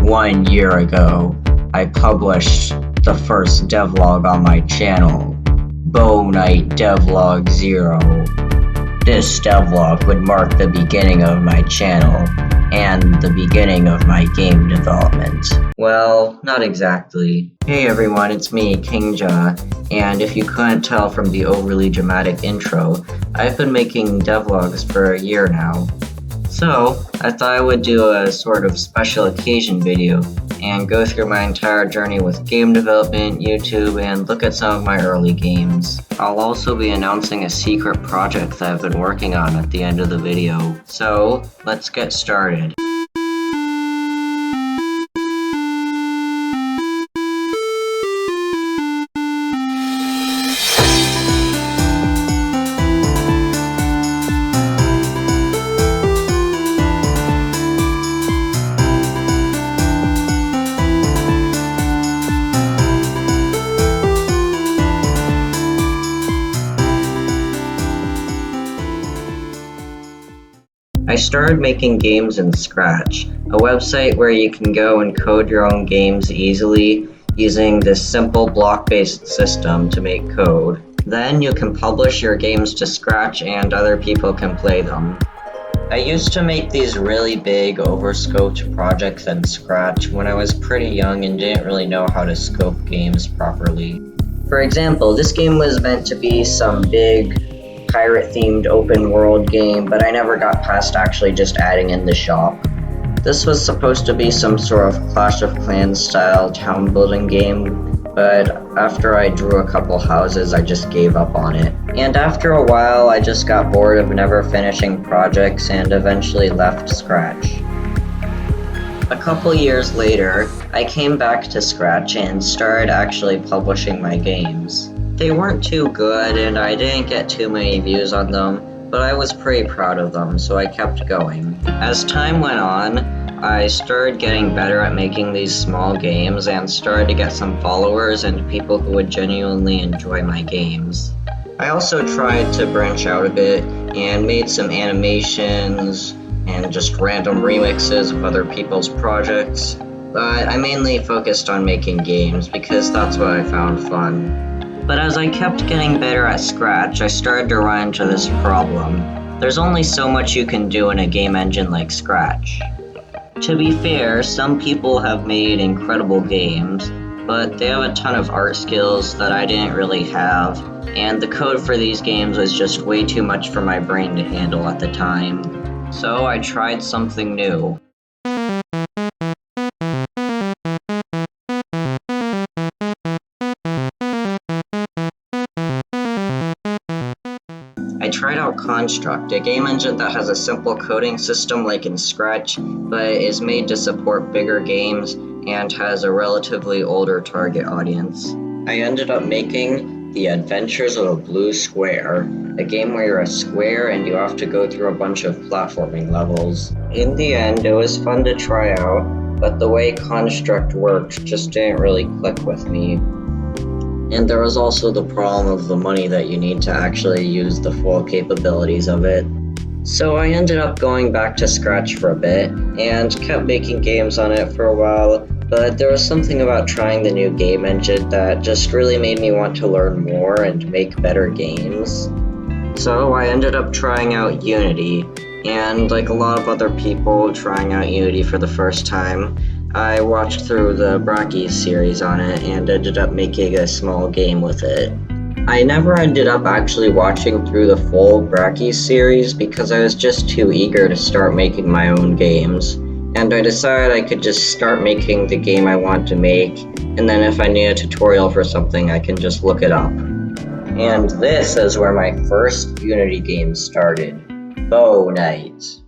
1 year ago, I published the first devlog on my channel, Bow Knight Devlog 0. This devlog would mark the beginning of my channel, and the beginning of my game development. Well, not exactly. Hey everyone, it's me, Kingjaw, and if you couldn't tell from the overly dramatic intro, I've been making devlogs for a year now. So, I thought I would do a sort of special occasion video and go through my entire journey with game development, YouTube, and look at some of my early games. I'll also be announcing a secret project that I've been working on at the end of the video. So, let's get started. I started making games in Scratch, a website where you can go and code your own games easily using this simple block-based system to make code. Then you can publish your games to Scratch and other people can play them. I used to make these really big, overscoped projects in Scratch when I was pretty young and didn't really know how to scope games properly. For example, this game was meant to be some big, pirate-themed open-world game, but I never got past actually just adding in the shop. This was supposed to be some sort of Clash of Clans style town-building game, but after I drew a couple houses, I just gave up on it. And after a while, I just got bored of never finishing projects and eventually left Scratch. A couple years later, I came back to Scratch and started actually publishing my games. They weren't too good and I didn't get too many views on them, but I was pretty proud of them, so I kept going. As time went on, I started getting better at making these small games and started to get some followers and people who would genuinely enjoy my games. I also tried to branch out a bit and made some animations and just random remixes of other people's projects, but I mainly focused on making games because that's what I found fun. But as I kept getting better at Scratch, I started to run into this problem. There's only so much you can do in a game engine like Scratch. To be fair, some people have made incredible games, but they have a ton of art skills that I didn't really have, and the code for these games was just way too much for my brain to handle at the time. So I tried something new. I tried out Construct, a game engine that has a simple coding system like in Scratch, but is made to support bigger games and has a relatively older target audience. I ended up making The Adventures of a Blue Square, a game where you're a square and you have to go through a bunch of platforming levels. In the end, it was fun to try out, but the way Construct worked just didn't really click with me. And there was also the problem of the money that you need to actually use the full capabilities of it. So I ended up going back to Scratch for a bit, and kept making games on it for a while, but there was something about trying the new game engine that just really made me want to learn more and make better games. So I ended up trying out Unity, and like a lot of other people trying out Unity for the first time, I watched through the Brackeys series on it and ended up making a small game with it. I never ended up actually watching through the full Brackeys series because I was just too eager to start making my own games, and I decided I could just start making the game I want to make, and then if I need a tutorial for something I can just look it up. And this is where my first Unity game started, Bow Knight.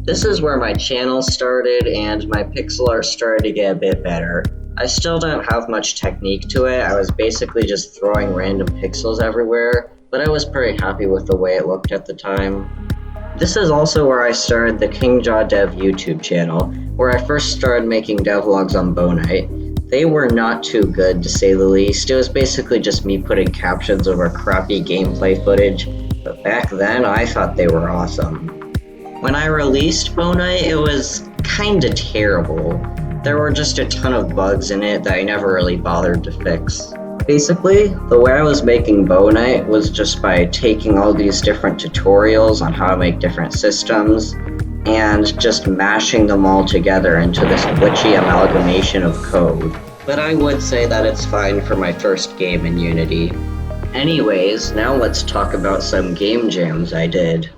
This is where my channel started and my pixel art started to get a bit better. I still don't have much technique to it, I was basically just throwing random pixels everywhere, but I was pretty happy with the way it looked at the time. This is also where I started the Kingjaw Dev YouTube channel, where I first started making devlogs on Bonite. They were not too good, to say the least. It was basically just me putting captions over crappy gameplay footage, but back then I thought they were awesome. When I released Bonite, it was kinda terrible. There were just a ton of bugs in it that I never really bothered to fix. Basically, the way I was making Bonite was just by taking all these different tutorials on how to make different systems and just mashing them all together into this glitchy amalgamation of code. But I would say that it's fine for my first game in Unity. Anyways, now let's talk about some game jams I did.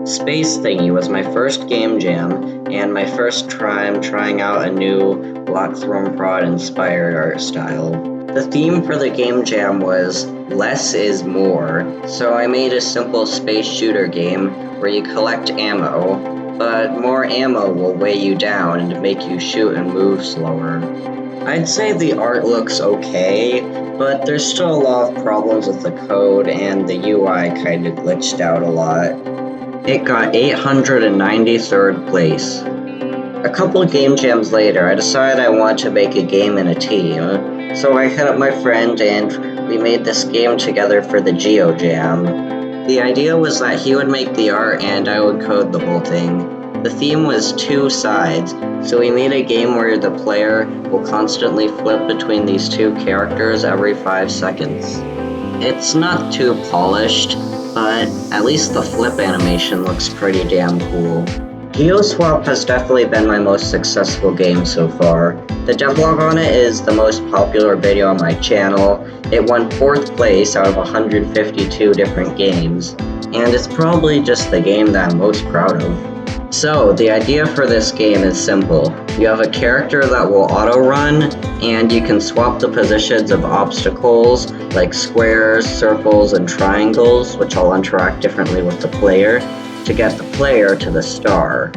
Space Thingy was my first game jam, and my first time trying out a new Block Throne Prod inspired art style. The theme for the game jam was less is more, so I made a simple space shooter game where you collect ammo, but more ammo will weigh you down and make you shoot and move slower. I'd say the art looks okay, but there's still a lot of problems with the code and the UI kinda glitched out a lot. It got 893rd place. A couple of game jams later, I decided I wanted to make a game in a team, so I hit up my friend and we made this game together for the Geo Jam. The idea was that he would make the art and I would code the whole thing. The theme was 2 sides, so we made a game where the player will constantly flip between these 2 characters every 5 seconds. It's not too polished, but at least the flip animation looks pretty damn cool. GeoSwap has definitely been my most successful game so far. The devlog on it is the most popular video on my channel. It won 4th place out of 152 different games, and it's probably just the game that I'm most proud of. So, the idea for this game is simple. You have a character that will auto-run, and you can swap the positions of obstacles like squares, circles, and triangles, which all interact differently with the player, to get the player to the star.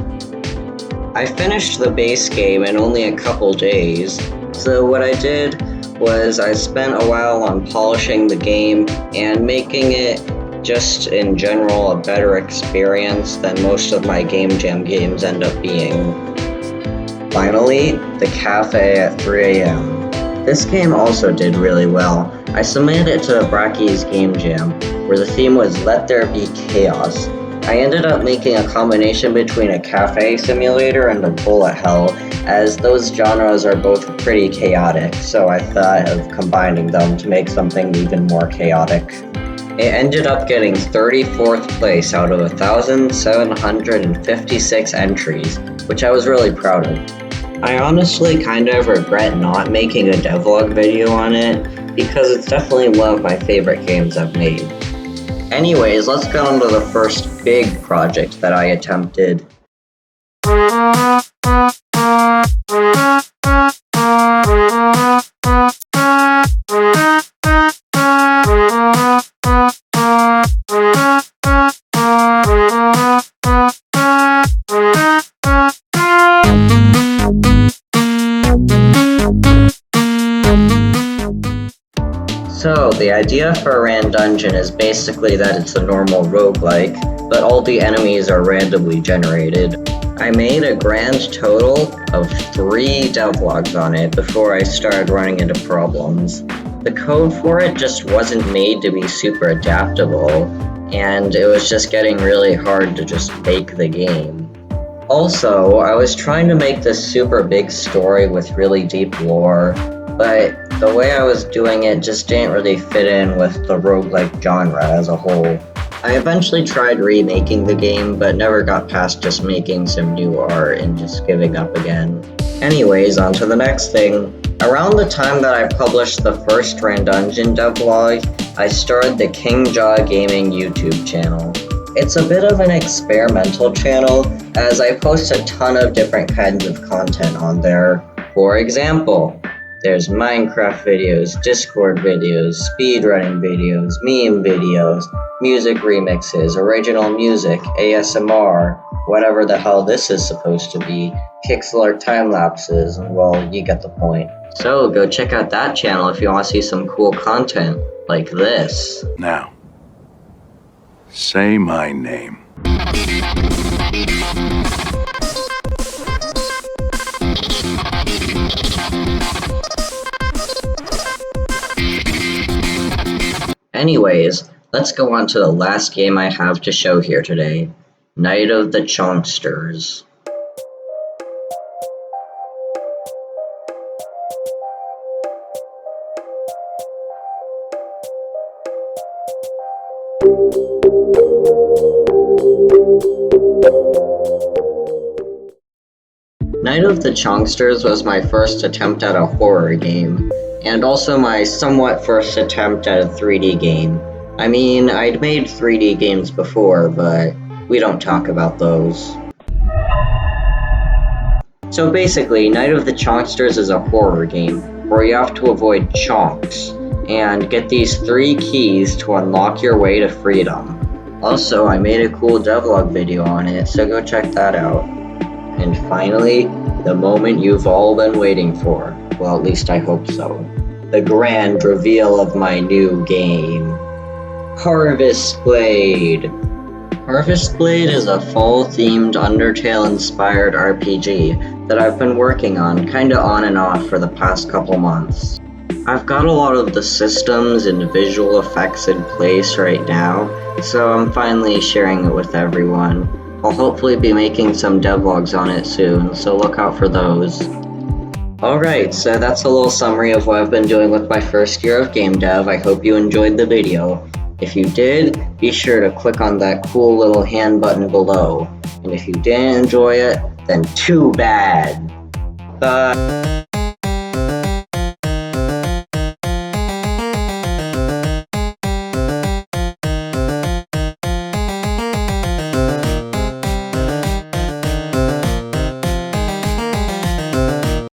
I finished the base game in only a couple days, so what I did was I spent a while on polishing the game and making it just in general a better experience than most of my game jam games end up being. Finally, the cafe at 3 AM. This game also did really well. I submitted it to Bracky's Game Jam, where the theme was Let There Be Chaos. I ended up making a combination between a cafe simulator and a bullet hell, as those genres are both pretty chaotic, so I thought of combining them to make something even more chaotic. It ended up getting 34th place out of 1,756 entries, which I was really proud of. I honestly kind of regret not making a devlog video on it, because it's definitely one of my favorite games I've made. Anyways, let's get on to the first big project that I attempted. So, the idea for Randungeon is basically that it's a normal roguelike, but all the enemies are randomly generated. I made a grand total of 3 devlogs on it before I started running into problems. The code for it just wasn't made to be super adaptable, and it was just getting really hard to just make the game. Also, I was trying to make this super big story with really deep lore, but the way I was doing it just didn't really fit in with the roguelike genre as a whole. I eventually tried remaking the game, but never got past just making some new art and just giving up again. Anyways, on to the next thing. Around the time that I published the first Randungeon devlog, I started the Kingjaw Gaming YouTube channel. It's a bit of an experimental channel, as I post a ton of different kinds of content on there. For example, There's Minecraft videos, Discord videos, speedrunning videos, meme videos, music remixes, original music, ASMR, whatever the hell this is supposed to be, pixel time lapses, and well, you get the point. So go check out that channel if you want to see some cool content like this. Now, say my name. Anyways, let's go on to the last game I have to show here today, Night of the Chonksters. Night of the Chonksters was my first attempt at a horror game, and also my somewhat first attempt at a 3D game. I mean, I'd made 3D games before, but we don't talk about those. So basically, Night of the Chonksters is a horror game where you have to avoid chonks and get these 3 keys to unlock your way to freedom. Also, I made a cool devlog video on it, so go check that out. And finally, the moment you've all been waiting for. Well, at least I hope so. The grand reveal of my new game. Harvest Blade! Harvest Blade is a fall-themed Undertale-inspired RPG that I've been working on kinda on and off for the past couple months. I've got a lot of the systems and visual effects in place right now, so I'm finally sharing it with everyone. I'll hopefully be making some devlogs on it soon, so look out for those. Alright, so that's a little summary of what I've been doing with my first year of game dev. I hope you enjoyed the video. If you did, be sure to click on that cool little hand button below. And if you didn't enjoy it, then too bad. Bye.